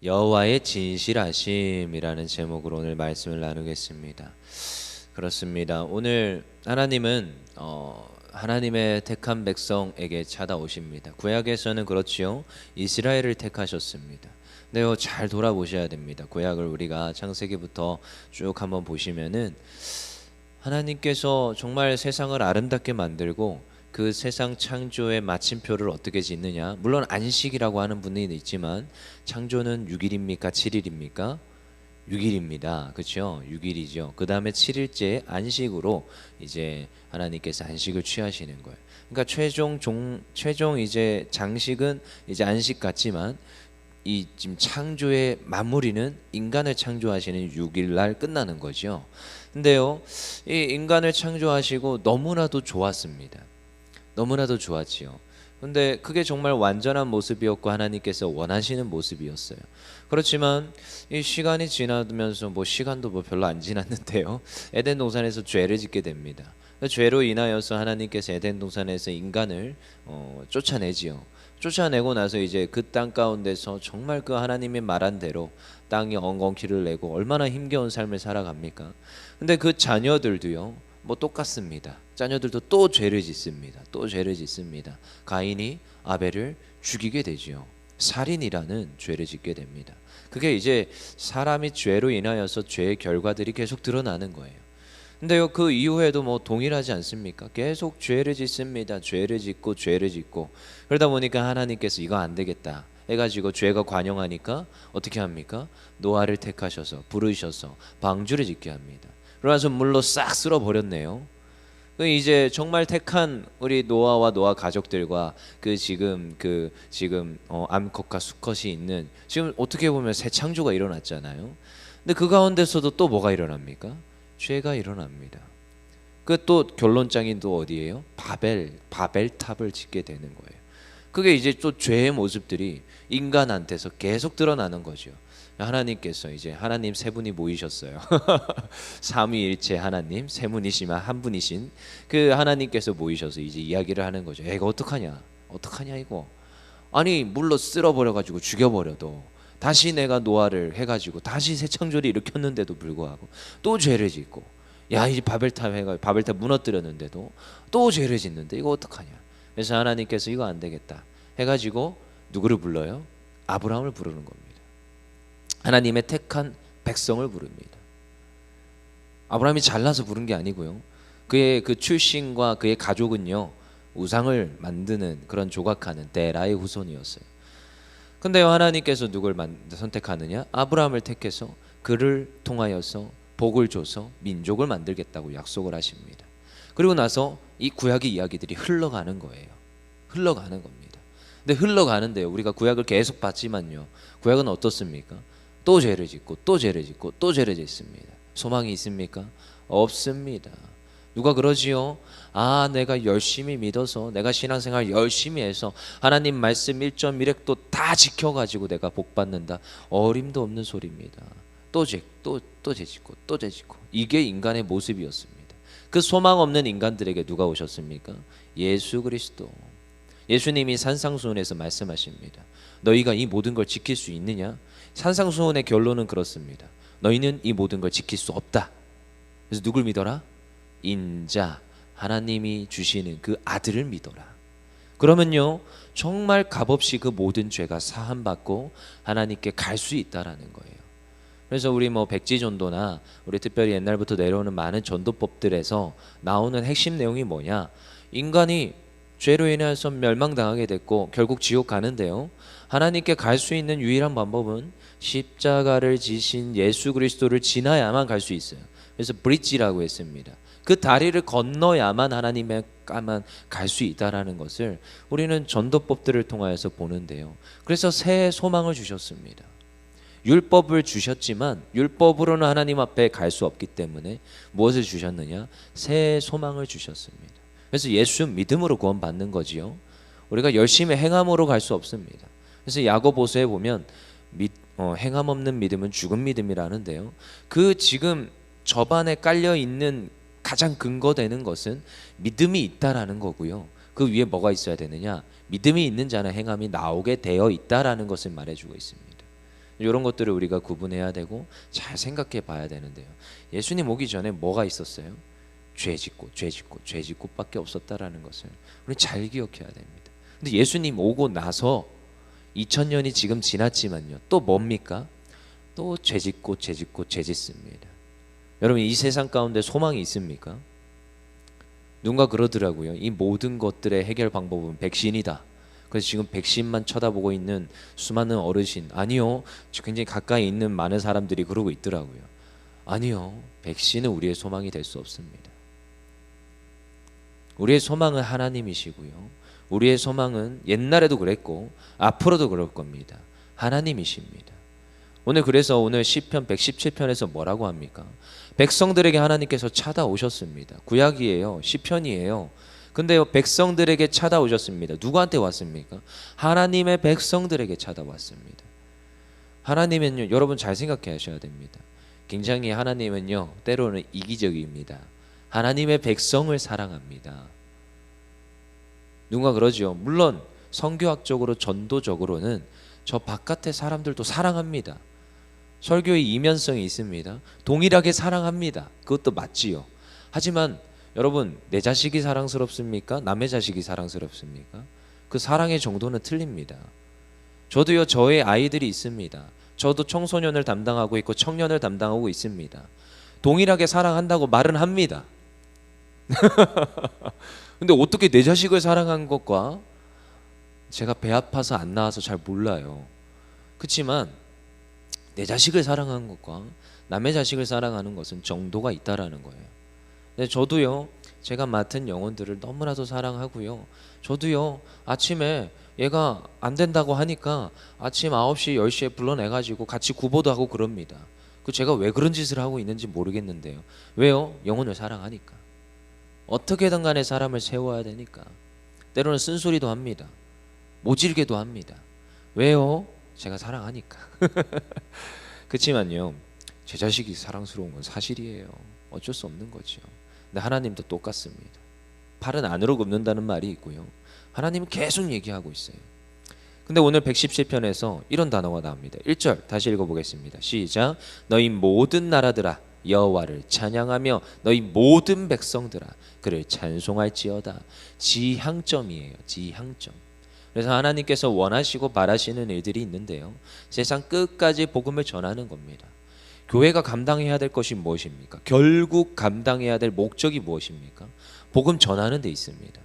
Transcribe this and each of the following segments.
여호와의 진실하심이라는 제목으로 오늘 말씀을 나누겠습니다. 그렇습니다. 오늘 하나님은 하나님의 택한 백성에게 찾아오십니다. 구약에서는 그렇지요. 이스라엘을 택하셨습니다. 근데요, 잘 돌아보셔야 됩니다. 구약을 우리가 창세기부터 쭉 한번 보시면은 하나님께서 정말 세상을 아름답게 만들고 그 세상 창조의 마침표를 어떻게 짓느냐. 물론 안식이라고 하는 분이 있지만 창조는 6일입니까? 7일입니까? 6일입니다. 그렇죠? 6일이죠. 그 다음에 7일째 안식으로 이제 하나님께서 안식을 취하시는 거예요. 그러니까 최종 이제 장식은 이제 안식 같지만 이 지금 창조의 마무리는 인간을 창조하시는 6일 날 끝나는 거죠. 근데요, 이 인간을 창조하시고 너무나도 좋았습니다. 너무나도 좋았지요. 근데 그게 정말 완전한 모습이었고 하나님께서 원하시는 모습이었어요. 그렇지만 이 시간이 지나면서 시간도 별로 안 지났는데요. 에덴 동산에서 죄를 짓게 됩니다. 그 죄로 인하여서 하나님께서 에덴 동산에서 인간을 쫓아내지요. 쫓아내고 나서 이제 그 땅 가운데서 정말 그 하나님이 말한 대로 땅이 엉겅퀴를 내고 얼마나 힘겨운 삶을 살아갑니까? 근데 그 자녀들도요. 똑같습니다. 자녀들도 또 죄를 짓습니다. 또 죄를 짓습니다. 가인이 아벨을 죽이게 되지요. 살인이라는 죄를 짓게 됩니다. 그게 이제 사람이 죄로 인하여서 죄의 결과들이 계속 드러나는 거예요. 근데요, 그 이후에도 동일하지 않습니까? 계속 죄를 짓습니다. 죄를 짓고 죄를 짓고 그러다 보니까 하나님께서 이거 안 되겠다 해가지고 죄가 관영하니까 어떻게 합니까? 노아를 택하셔서 부르셔서 방주를 짓게 합니다. 그러면서 물로 싹 쓸어 버렸네요. 이제 정말 택한 우리 노아와 노아 가족들과 지금 암컷과 수컷이 있는 지금 어떻게 보면 새 창조가 일어났잖아요. 근데 그 가운데서도 또 뭐가 일어납니까? 죄가 일어납니다. 그 또 결론장이 또 어디예요? 바벨탑을 짓게 되는 거예요. 그게 이제 또 죄의 모습들이 인간한테서 계속 드러나는 거죠. 하나님께서 이제 하나님 세 분이 모이셨어요. 삼위일체 하나님 세 분이시만 한 분이신 그 하나님께서 모이셔서 이제 이야기를 하는 거죠. 이거 어떡하냐 이거. 아니 물로 쓸어버려 가지고 죽여버려도 다시 내가 노아를 해가지고 다시 새 창조를 일으켰는데도 불구하고 또 죄를 짓고, 야 이제 바벨탑 무너뜨렸는데도 또 죄를 짓는데 이거 어떡하냐. 그래서 하나님께서 이거 안 되겠다 해가지고 누구를 불러요? 아브라함을 부르는 겁니다. 하나님의 택한 백성을 부릅니다. 아브라함이 잘나서 부른 게 아니고요. 그의 그 출신과 그의 가족은요, 우상을 만드는 그런 조각하는 데라의 후손이었어요. 근데요, 하나님께서 누굴 선택하느냐? 아브라함을 택해서 그를 통하여서 복을 줘서 민족을 만들겠다고 약속을 하십니다. 그리고 나서 이 구약의 이야기들이 흘러가는 거예요. 흘러가는 겁니다. 근데 흘러가는데요, 우리가 구약을 계속 봤지만요, 구약은 어떻습니까? 또 죄를 짓고 또 죄를 짓고 또 죄를 짓습니다. 소망이 있습니까? 없습니다. 누가 그러지요? 내가 열심히 믿어서 내가 신앙생활 열심히 해서 하나님 말씀 1.1획도 다 지켜가지고 내가 복 받는다. 어림도 없는 소리입니다. 또 죄 짓고 또 죄 짓고. 이게 인간의 모습이었습니다. 그 소망 없는 인간들에게 누가 오셨습니까? 예수 그리스도. 예수님이 산상수훈에서 말씀하십니다. 너희가 이 모든 걸 지킬 수 있느냐? 산상수훈의 결론은 그렇습니다. 너희는 이 모든 걸 지킬 수 없다. 그래서 누굴 믿어라? 인자, 하나님이 주시는 그 아들을 믿어라. 그러면요, 정말 값없이 그 모든 죄가 사함받고 하나님께 갈 수 있다라는 거예요. 그래서 우리 백지전도나 우리 특별히 옛날부터 내려오는 많은 전도법들에서 나오는 핵심 내용이 뭐냐? 인간이 죄로 인해서 멸망당하게 됐고 결국 지옥 가는데요, 하나님께 갈 수 있는 유일한 방법은 십자가를 지신 예수 그리스도를 지나야만 갈 수 있어요. 그래서 브릿지라고 했습니다. 그 다리를 건너야만 하나님의 까만 갈 수 있다라는 것을 우리는 전도법들을 통하여서 보는데요. 그래서 새 소망을 주셨습니다. 율법을 주셨지만 율법으로는 하나님 앞에 갈 수 없기 때문에 무엇을 주셨느냐? 새 소망을 주셨습니다. 그래서 예수 믿음으로 구원받는 거지요. 우리가 열심히 행함으로 갈 수 없습니다. 그래서 야고보서에 보면 행함 없는 믿음은 죽은 믿음이라는데요. 그 지금 접안에 깔려 있는 가장 근거되는 것은 믿음이 있다라는 거고요. 그 위에 뭐가 있어야 되느냐? 믿음이 있는 자는 행함이 나오게 되어 있다라는 것을 말해주고 있습니다. 이런 것들을 우리가 구분해야 되고 잘 생각해 봐야 되는데요. 예수님 오기 전에 뭐가 있었어요? 죄 짓고 죄 짓고 죄 짓고밖에 없었다라는 것을 우리 잘 기억해야 됩니다. 근데 예수님 오고 나서 2000년이 지금 지났지만요. 또 뭡니까? 또 죄 짓고 죄 짓고 죄 짓습니다. 여러분 이 세상 가운데 소망이 있습니까? 누군가 그러더라고요. 이 모든 것들의 해결 방법은 백신이다. 그래서 지금 백신만 쳐다보고 있는 수많은 어르신, 아니요, 굉장히 가까이 있는 많은 사람들이 그러고 있더라고요. 아니요, 백신은 우리의 소망이 될 수 없습니다. 우리의 소망은 하나님이시고요. 우리의 소망은 옛날에도 그랬고 앞으로도 그럴 겁니다. 하나님이십니다. 그래서 오늘 시편 117편에서 뭐라고 합니까? 백성들에게 하나님께서 찾아오셨습니다. 구약이에요. 시편이에요. 근데요, 백성들에게 찾아오셨습니다. 누구한테 왔습니까? 하나님의 백성들에게 찾아왔습니다. 하나님은요, 여러분 잘 생각해 하셔야 됩니다. 굉장히 하나님은요, 때로는 이기적입니다. 하나님의 백성을 사랑합니다. 누가 그러죠. 물론 성교학적으로 전도적으로는 저 바깥의 사람들도 사랑합니다. 설교의 이면성이 있습니다. 동일하게 사랑합니다. 그것도 맞지요. 하지만 여러분, 내 자식이 사랑스럽습니까? 남의 자식이 사랑스럽습니까? 그 사랑의 정도는 틀립니다. 저도요, 저의 아이들이 있습니다. 저도 청소년을 담당하고 있고 청년을 담당하고 있습니다. 동일하게 사랑한다고 말은 합니다. 근데 어떻게 내 자식을 사랑한 것과 제가 배 아파서 안 나와서 잘 몰라요. 그렇지만 내 자식을 사랑하는 것과 남의 자식을 사랑하는 것은 정도가 있다라는 거예요. 근데 저도요, 제가 맡은 영혼들을 너무나도 사랑하고요. 저도요, 아침에 얘가 안 된다고 하니까 아침 9시, 10시에 불러내가지고 같이 구보도 하고 그럽니다. 제가 왜 그런 짓을 하고 있는지 모르겠는데요. 왜요? 영혼을 사랑하니까. 어떻게든 간에 사람을 세워야 되니까. 때로는 쓴소리도 합니다. 모질게도 합니다. 왜요? 제가 사랑하니까. 그렇지만요, 제 자식이 사랑스러운 건 사실이에요. 어쩔 수 없는 거죠. 근데 하나님도 똑같습니다. 팔은 안으로 굽는다는 말이 있고요. 하나님은 계속 얘기하고 있어요. 근데 오늘 117편에서 이런 단어가 나옵니다. 1절 다시 읽어보겠습니다. 시작. 너희 모든 나라들아 여호와를 찬양하며 너희 모든 백성들아 그를 찬송할지어다. 지향점이에요. 지향점. 그래서 하나님께서 원하시고 바라시는 일들이 있는데요, 세상 끝까지 복음을 전하는 겁니다. 교회가 감당해야 될 것이 무엇입니까? 결국 감당해야 될 목적이 무엇입니까? 복음 전하는 데 있습니다.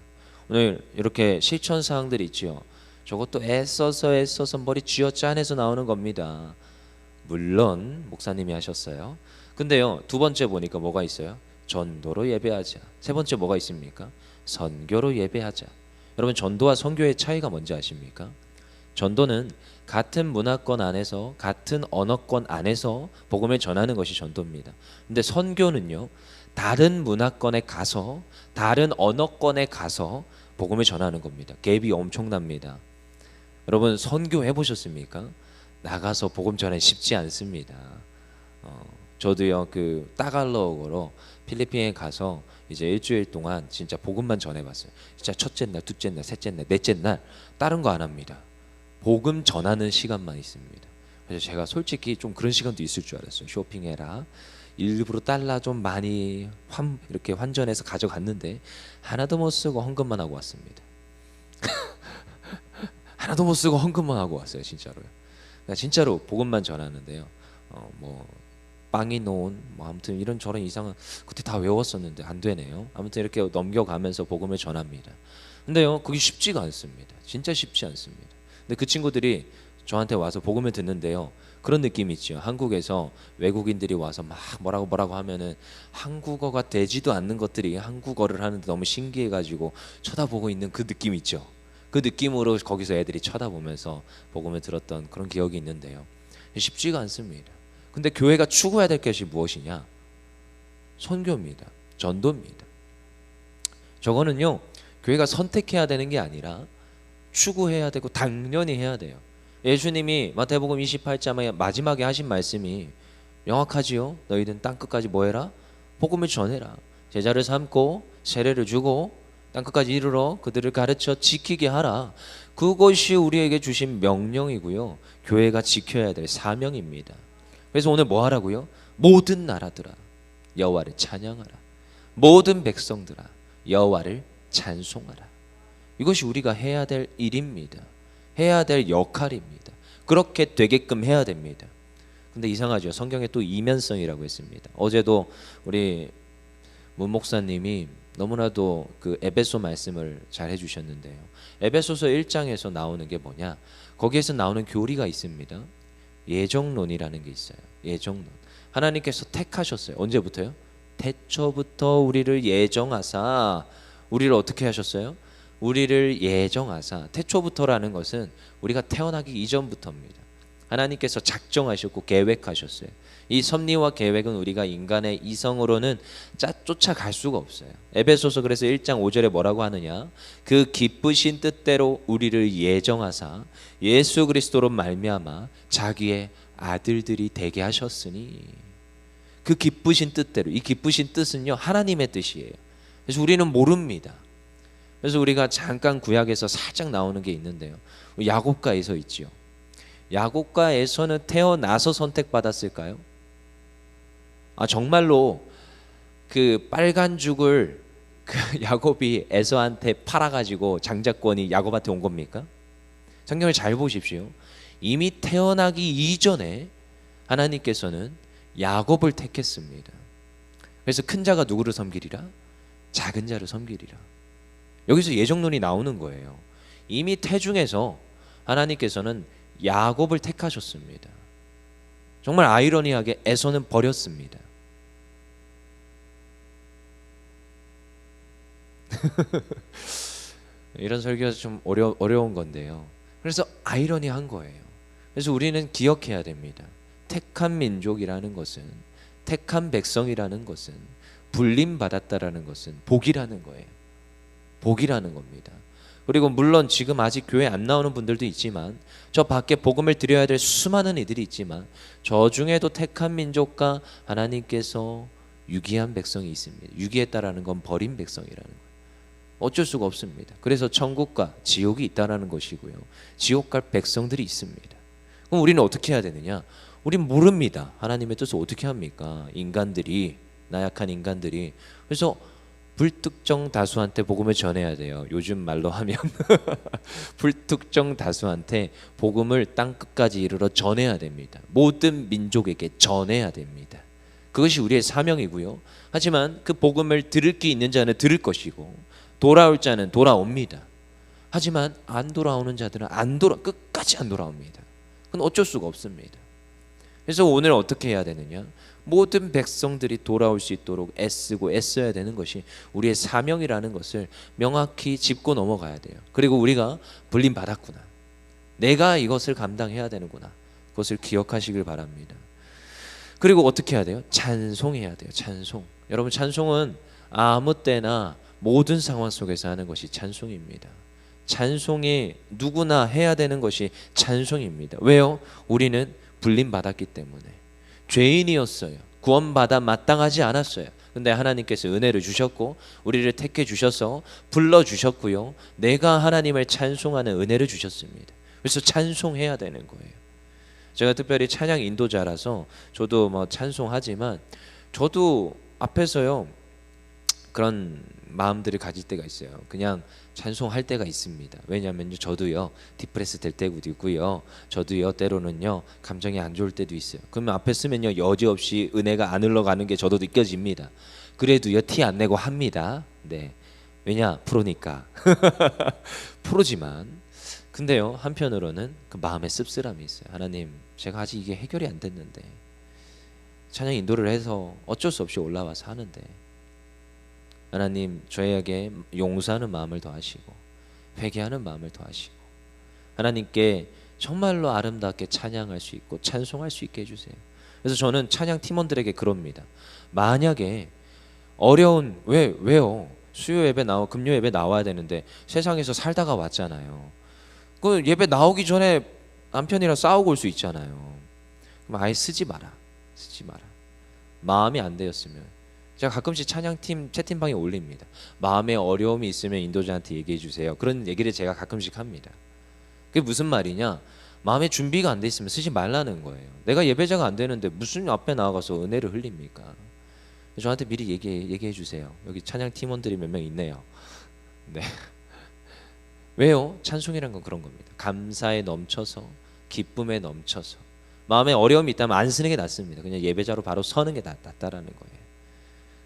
오늘 이렇게 실천 사항들이 있죠. 저것도 애써서 머리 쥐어짜내서 나오는 겁니다. 물론 목사님이 하셨어요. 근데요, 두 번째 보니까 뭐가 있어요? 전도로 예배하자. 세 번째 뭐가 있습니까? 선교로 예배하자. 여러분, 전도와 선교의 차이가 뭔지 아십니까? 전도는 같은 문화권 안에서, 같은 언어권 안에서 복음을 전하는 것이 전도입니다. 근데 선교는요, 다른 문화권에 가서, 다른 언어권에 가서 복음을 전하는 겁니다. 갭이 엄청납니다. 여러분, 선교 해보셨습니까? 나가서 복음 전하기 쉽지 않습니다. 저도요, 그 따갈로그로 필리핀에 가서 이제 일주일 동안 진짜 복음만 전해봤어요. 진짜 첫째 날, 둘째 날, 셋째 날, 넷째 날 다른 거 안 합니다. 복음 전하는 시간만 있습니다. 그래서 제가 솔직히 좀 그런 시간도 있을 줄 알았어요. 쇼핑해라. 일부러 달러 좀 많이 이렇게 환전해서 가져갔는데 하나도 못 쓰고 헌금만 하고 왔습니다. 하나도 못 쓰고 헌금만 하고 왔어요. 진짜로요. 그러니까 진짜로 복음만 전하는데요. 뭐 빵이 놓은 뭐 아무튼 이런 저런 이상은 그때 다 외웠었는데 안 되네요. 아무튼 이렇게 넘겨가면서 복음을 전합니다. 근데요, 그게 쉽지가 않습니다. 진짜 쉽지 않습니다. 근데 그 친구들이 저한테 와서 복음을 듣는데요, 그런 느낌이 있죠. 한국에서 외국인들이 와서 막 뭐라고 하면은 한국어가 되지도 않는 것들이 한국어를 하는데 너무 신기해가지고 쳐다보고 있는 그 느낌 있죠. 그 느낌으로 거기서 애들이 쳐다보면서 복음을 들었던 그런 기억이 있는데요, 쉽지가 않습니다. 근데 교회가 추구해야 될 것이 무엇이냐? 선교입니다. 전도입니다. 저거는요, 교회가 선택해야 되는 게 아니라 추구해야 되고 당연히 해야 돼요. 예수님이 마태복음 28장 마지막에 하신 말씀이 명확하지요. 너희는 땅끝까지 뭐해라? 복음을 전해라. 제자를 삼고 세례를 주고 땅끝까지 이르러 그들을 가르쳐 지키게 하라. 그것이 우리에게 주신 명령이고요. 교회가 지켜야 될 사명입니다. 그래서 오늘 뭐 하라고요? 모든 나라들아 여호와를 찬양하라. 모든 백성들아 여호와를 찬송하라. 이것이 우리가 해야 될 일입니다. 해야 될 역할입니다. 그렇게 되게끔 해야 됩니다. 근데 이상하죠. 성경에 또 이면성이라고 했습니다. 어제도 우리 문 목사님이 너무나도 그 에베소 말씀을 잘 해주셨는데요. 에베소서 1장에서 나오는 게 뭐냐? 거기에서 나오는 교리가 있습니다. 예정론이라는 게 있어요. 예정론. 하나님께서 택하셨어요. 언제부터요? 태초부터 우리를 예정하사. 우리를 어떻게 하셨어요? 우리를 예정하사. 태초부터라는 것은 우리가 태어나기 이전부터입니다. 하나님께서 작정하셨고 계획하셨어요. 이 섭리와 계획은 우리가 인간의 이성으로는 쫓아갈 수가 없어요. 에베소서 그래서 1장 5절에 뭐라고 하느냐? 그 기쁘신 뜻대로 우리를 예정하사 예수 그리스도로 말미암아 자기의 아들들이 되게 하셨으니. 그 기쁘신 뜻대로. 이 기쁘신 뜻은요 하나님의 뜻이에요. 그래서 우리는 모릅니다. 그래서 우리가 잠깐 구약에서 살짝 나오는 게 있는데요. 야곱가에서 있지요. 야곱가에서는 태어나서 선택받았을까요? 정말로 그 빨간 죽을 그 야곱이 에서한테 팔아가지고 장자권이 야곱한테 온 겁니까? 성경을 잘 보십시오. 이미 태어나기 이전에 하나님께서는 야곱을 택했습니다. 그래서 큰 자가 누구를 섬기리라? 작은 자를 섬기리라. 여기서 예정론이 나오는 거예요. 이미 태중에서 하나님께서는 야곱을 택하셨습니다. 정말 아이러니하게 에서는 버렸습니다. 이런 설교가 좀 어려운 건데요. 그래서 아이러니한 거예요. 그래서 우리는 기억해야 됩니다. 택한 민족이라는 것은, 택한 백성이라는 것은, 불림받았다라는 것은 복이라는 거예요. 복이라는 겁니다. 그리고 물론 지금 아직 교회 안 나오는 분들도 있지만, 저 밖에 복음을 드려야 될 수많은 이들이 있지만, 저 중에도 택한 민족과 하나님께서 유기한 백성이 있습니다. 유기했다라는 건 버린 백성이라는 거예요. 어쩔 수가 없습니다. 그래서 천국과 지옥이 있다라는 것이고요. 지옥 갈 백성들이 있습니다. 그럼 우리는 어떻게 해야 되느냐? 우린 모릅니다. 하나님의 뜻을 어떻게 합니까? 인간들이, 나약한 인간들이. 그래서 불특정 다수한테 복음을 전해야 돼요. 요즘 말로 하면 불특정 다수한테 복음을 땅끝까지 이르러 전해야 됩니다. 모든 민족에게 전해야 됩니다. 그것이 우리의 사명이고요. 하지만 그 복음을 들을 게 있는 자는 들을 것이고 돌아올 자는 돌아옵니다. 하지만 안 돌아오는 자들은 끝까지 안 돌아옵니다. 그건 어쩔 수가 없습니다. 그래서 오늘 어떻게 해야 되느냐? 모든 백성들이 돌아올 수 있도록 애쓰고 애써야 되는 것이 우리의 사명이라는 것을 명확히 짚고 넘어가야 돼요. 그리고 우리가 불림받았구나, 내가 이것을 감당해야 되는구나, 그것을 기억하시길 바랍니다. 그리고 어떻게 해야 돼요? 찬송해야 돼요. 찬송. 여러분, 찬송은 아무 때나 모든 상황 속에서 하는 것이 찬송입니다. 찬송이 누구나 해야 되는 것이 찬송입니다. 왜요? 우리는 불림받았기 때문에. 죄인이었어요. 구원받아 마땅하지 않았어요. 근데 하나님께서 은혜를 주셨고 우리를 택해 주셔서 불러주셨고요. 내가 하나님을 찬송하는 은혜를 주셨습니다. 그래서 찬송해야 되는 거예요. 제가 특별히 찬양 인도자라서 저도 뭐 찬송하지만 저도 앞에서요 그런 마음들을 가질 때가 있어요. 그냥 찬송할 때가 있습니다. 왜냐하면 저도요 디프레스 될 때도 있고요. 저도요 때로는요 감정이 안 좋을 때도 있어요. 그러면 앞에 쓰면요 여지없이 은혜가 안 흘러가는 게 저도 느껴집니다. 그래도요 티 안 내고 합니다. 네, 왜냐? 프로니까. 프로지만 근데요 한편으로는 그 마음에 씁쓸함이 있어요. 하나님, 제가 아직 이게 해결이 안 됐는데, 찬양 인도를 해서 어쩔 수 없이 올라와서 하는데 하나님, 저에게 용서하는 마음을 더하시고 회개하는 마음을 더하시고 하나님께 정말로 아름답게 찬양할 수 있고 찬송할 수 있게 해주세요. 그래서 저는 찬양 팀원들에게 그럽니다. 만약에 어려운, 왜요? 수요 예배 금요 예배 나와야 되는데 세상에서 살다가 왔잖아요. 그 예배 나오기 전에 남편이랑 싸우고 올 수 있잖아요. 그럼 아예 쓰지 마라. 마음이 안 되었으면. 제가 가끔씩 찬양팀 채팅방에 올립니다. 마음에 어려움이 있으면 인도자한테 얘기해 주세요. 그런 얘기를 제가 가끔씩 합니다. 그게 무슨 말이냐? 마음의 준비가 안 돼 있으면 쓰지 말라는 거예요. 내가 예배자가 안 되는데 무슨 앞에 나가서 은혜를 흘립니까? 저한테 미리 얘기해 주세요. 여기 찬양 팀원들이 몇 명 있네요. 네. 왜요? 찬송이란 건 그런 겁니다. 감사에 넘쳐서, 기쁨에 넘쳐서. 마음에 어려움이 있다면 안 쓰는 게 낫습니다. 그냥 예배자로 바로 서는 게 낫다라는 거예요.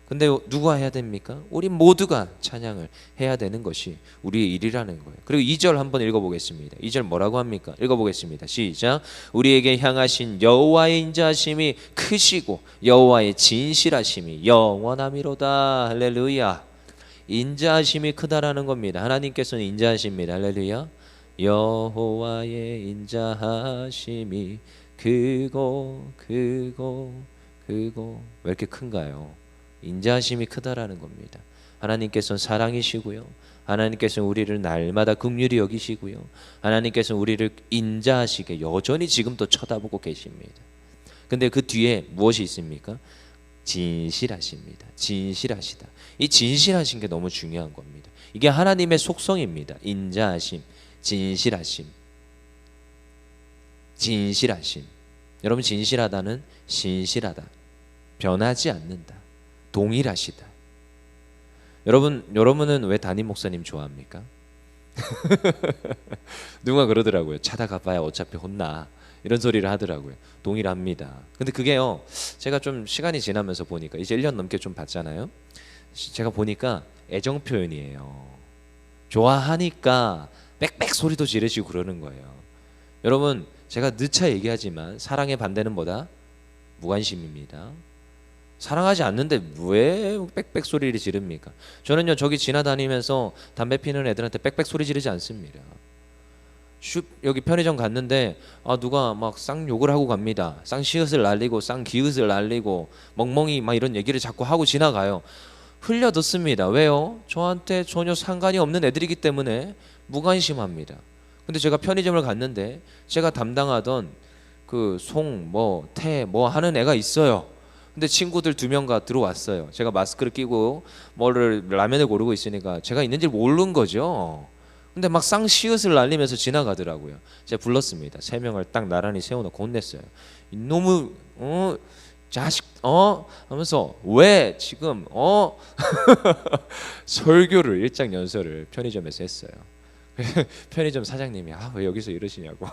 근데 누가 해야 됩니까? 우리 모두가 찬양을 해야 되는 것이 우리의 일이라는 거예요. 그리고 2절 한번 읽어보겠습니다. 2절 뭐라고 합니까? 읽어보겠습니다. 시작. 우리에게 향하신 여호와의 인자하심이 크시고 여호와의 진실하심이 영원함이로다. 할렐루야. 인자하심이 크다라는 겁니다. 하나님께서는 인자하십니다. 할렐루야. 여호와의 인자하심이 크고 왜 이렇게 큰가요? 인자하심이 크다라는 겁니다. 하나님께서는 사랑이시고요. 하나님께서는 우리를 날마다 긍휼히 여기시고요. 하나님께서는 우리를 인자하시게 여전히 지금도 쳐다보고 계십니다. 근데 그 뒤에 무엇이 있습니까? 진실하십니다. 진실하시다. 이 진실하신 게 너무 중요한 겁니다. 이게 하나님의 속성입니다. 인자하심, 진실하심. 진실하심. 여러분, 진실하다는 신실하다. 변하지 않는다. 동일하시다. 여러분은 왜 담임 목사님 좋아합니까? 누가 그러더라고요. 찾아가 봐야 어차피 혼나. 이런 소리를 하더라고요. 동일합니다. 근데 그게요, 제가 좀 시간이 지나면서 보니까 이제 1년 넘게 좀 봤잖아요. 제가 보니까 애정 표현이에요. 좋아하니까 빽빽 소리도 지르시고 그러는 거예요. 여러분, 제가 누차 얘기하지만 사랑의 반대는 뭐다? 무관심입니다. 사랑하지 않는데 왜 빽빽 소리를 지릅니까? 저는요, 저기 지나다니면서 담배 피는 애들한테 빽빽 소리 지르지 않습니다. 여기 편의점 갔는데 누가 막 쌍욕을 하고 갑니다. 쌍시읒을 날리고 쌍기읒을 날리고 멍멍이 막 이런 얘기를 자꾸 하고 지나가요. 흘려 듣습니다. 왜요? 저한테 전혀 상관이 없는 애들이기 때문에 무관심합니다. 근데 제가 편의점을 갔는데 제가 담당하던 그 태 하는 애가 있어요. 근데 친구들 2명과 들어왔어요. 제가 마스크를 끼고 라면을 고르고 있으니까 제가 있는지 모르는 거죠. 근데 막 쌍시읒을 날리면서 지나가더라고요. 제가 불렀습니다. 3명을 딱 나란히 세워놓고 혼냈어요. 너무 자식 하면서 왜 지금 설교를 일장연설을 편의점에서 했어요. 편의점 사장님이 왜 여기서 이러시냐고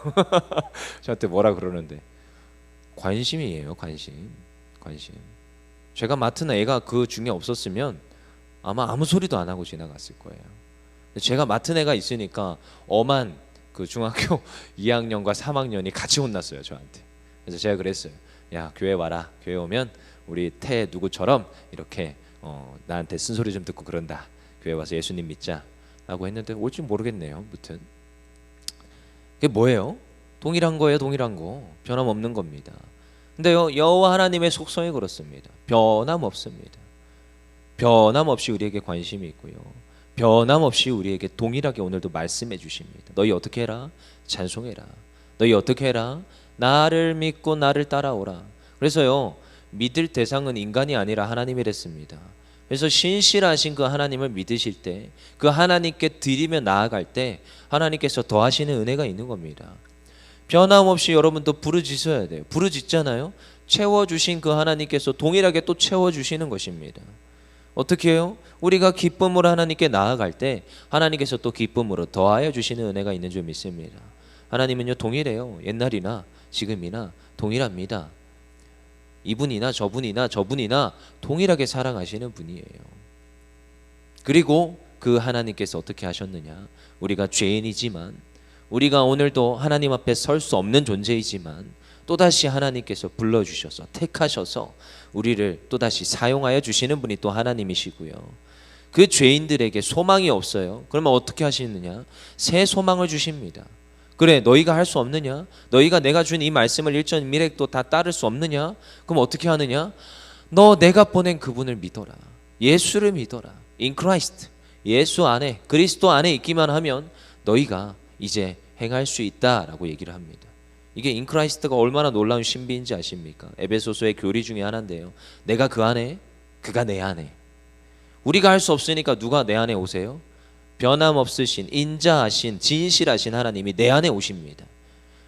저한테 뭐라 그러는데, 관심이에요. 관심. 제가 맡은 애가 그 중에 없었으면 아마 아무 소리도 안 하고 지나갔을 거예요. 제가 맡은 애가 있으니까 엄한 그 중학교 2학년과 3학년이 같이 혼났어요, 저한테. 그래서 제가 그랬어요. 야, 교회 와라. 교회 오면 우리 태 누구처럼 이렇게 나한테 쓴소리 좀 듣고 그런다. 교회 와서 예수님 믿자 라고 했는데 올지 모르겠네요. 무튼 그게 뭐예요? 동일한 거예요. 동일한 거. 변함없는 겁니다. 근데요, 여호와 하나님의 속성이 그렇습니다. 변함없습니다. 변함없이 우리에게 관심이 있고요, 변함없이 우리에게 동일하게 오늘도 말씀해 주십니다. 너희 어떻게 해라? 찬송해라. 너희 어떻게 해라? 나를 믿고 나를 따라오라. 그래서요, 믿을 대상은 인간이 아니라 하나님이랬습니다. 그래서 신실하신 그 하나님을 믿으실 때, 그 하나님께 드리며 나아갈 때 하나님께서 더하시는 은혜가 있는 겁니다. 변함없이 여러분도 부르짖어야 돼요. 부르짖잖아요. 채워주신 그 하나님께서 동일하게 또 채워주시는 것입니다. 어떻게 해요? 우리가 기쁨으로 하나님께 나아갈 때 하나님께서 또 기쁨으로 더하여 주시는 은혜가 있는 줄 믿습니다. 하나님은요, 동일해요. 옛날이나 지금이나 동일합니다. 이분이나 저분이나 동일하게 사랑하시는 분이에요. 그리고 그 하나님께서 어떻게 하셨느냐? 우리가 죄인이지만, 우리가 오늘도 하나님 앞에 설 수 없는 존재이지만 또다시 하나님께서 불러주셔서 택하셔서 우리를 또다시 사용하여 주시는 분이 또 하나님이시고요. 그 죄인들에게 소망이 없어요. 그러면 어떻게 하시느냐? 새 소망을 주십니다. 그래, 너희가 할 수 없느냐? 너희가 내가 준 이 말씀을 일전미렉도 다 따를 수 없느냐? 그럼 어떻게 하느냐? 너 내가 보낸 그분을 믿어라. 예수를 믿어라. In Christ. 예수 안에, 그리스도 안에 있기만 하면 너희가 이제 행할 수 있다라고 얘기를 합니다. 이게 인크라이스트가 얼마나 놀라운 신비인지 아십니까? 에베소서의 교리 중에 하나인데요, 내가 그 안에, 그가 내 안에. 우리가 할 수 없으니까 누가 내 안에 오세요? 변함없으신, 인자하신, 진실하신 하나님이 내 안에 오십니다.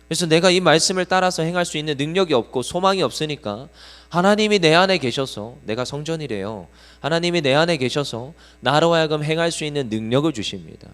그래서 내가 이 말씀을 따라서 행할 수 있는 능력이 없고 소망이 없으니까 하나님이 내 안에 계셔서, 내가 성전이래요. 하나님이 내 안에 계셔서 나로 하여금 행할 수 있는 능력을 주십니다.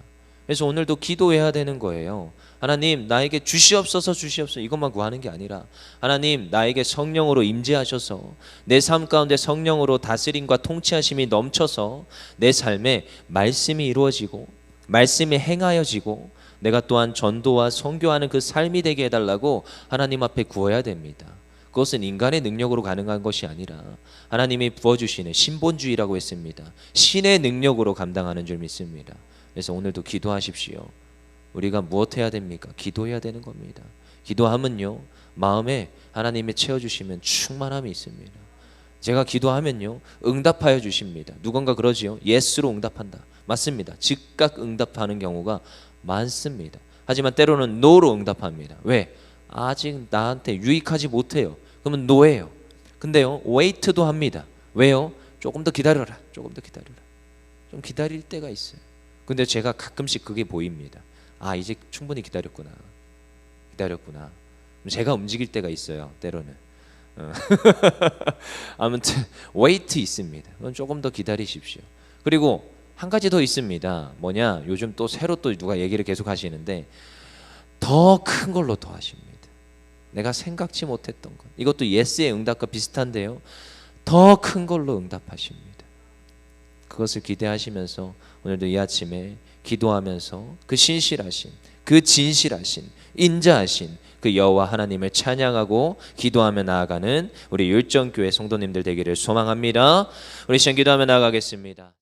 그래서 오늘도 기도해야 되는 거예요. 하나님, 나에게 주시옵소서, 주시옵소서, 이것만 구하는 게 아니라 하나님, 나에게 성령으로 임재하셔서 내 삶 가운데 성령으로 다스림과 통치하심이 넘쳐서 내 삶에 말씀이 이루어지고 말씀이 행하여지고 내가 또한 전도와 선교하는 그 삶이 되게 해달라고 하나님 앞에 구해야 됩니다. 그것은 인간의 능력으로 가능한 것이 아니라 하나님이 부어주시는 신본주의라고 했습니다. 신의 능력으로 감당하는 줄 믿습니다. 그래서 오늘도 기도하십시오. 우리가 무엇 해야 됩니까? 기도해야 되는 겁니다. 기도하면요, 마음에 하나님이 채워주시면 충만함이 있습니다. 제가 기도하면요, 응답하여 주십니다. 누군가 그러지요, 예스로 응답한다. 맞습니다. 즉각 응답하는 경우가 많습니다. 하지만 때로는 노로 응답합니다. 왜? 아직 나한테 유익하지 못해요. 그러면 노예요. 근데요, 웨이트도 합니다. 왜요? 조금 더 기다려라. 조금 더 기다려라. 좀 기다릴 때가 있어요. 근데 제가 가끔씩 그게 보입니다. 아, 이제 충분히 기다렸구나. 제가 움직일 때가 있어요. 때로는. 아무튼 웨이트 있습니다. 그건 조금 더 기다리십시오. 그리고 한 가지 더 있습니다. 뭐냐? 요즘 또 새로 또 누가 얘기를 계속 하시는데 더 큰 걸로 더 하십니다. 내가 생각지 못했던 것. 이것도 예스의 응답과 비슷한데요. 더 큰 걸로 응답하십니다. 그것을 기대하시면서 오늘도 이 아침에 기도하면서 그 신실하신, 그 진실하신, 인자하신 그 여호와 하나님을 찬양하고 기도하며 나아가는 우리 율정교회 성도님들 되기를 소망합니다. 우리 시간 기도하며 나아가겠습니다.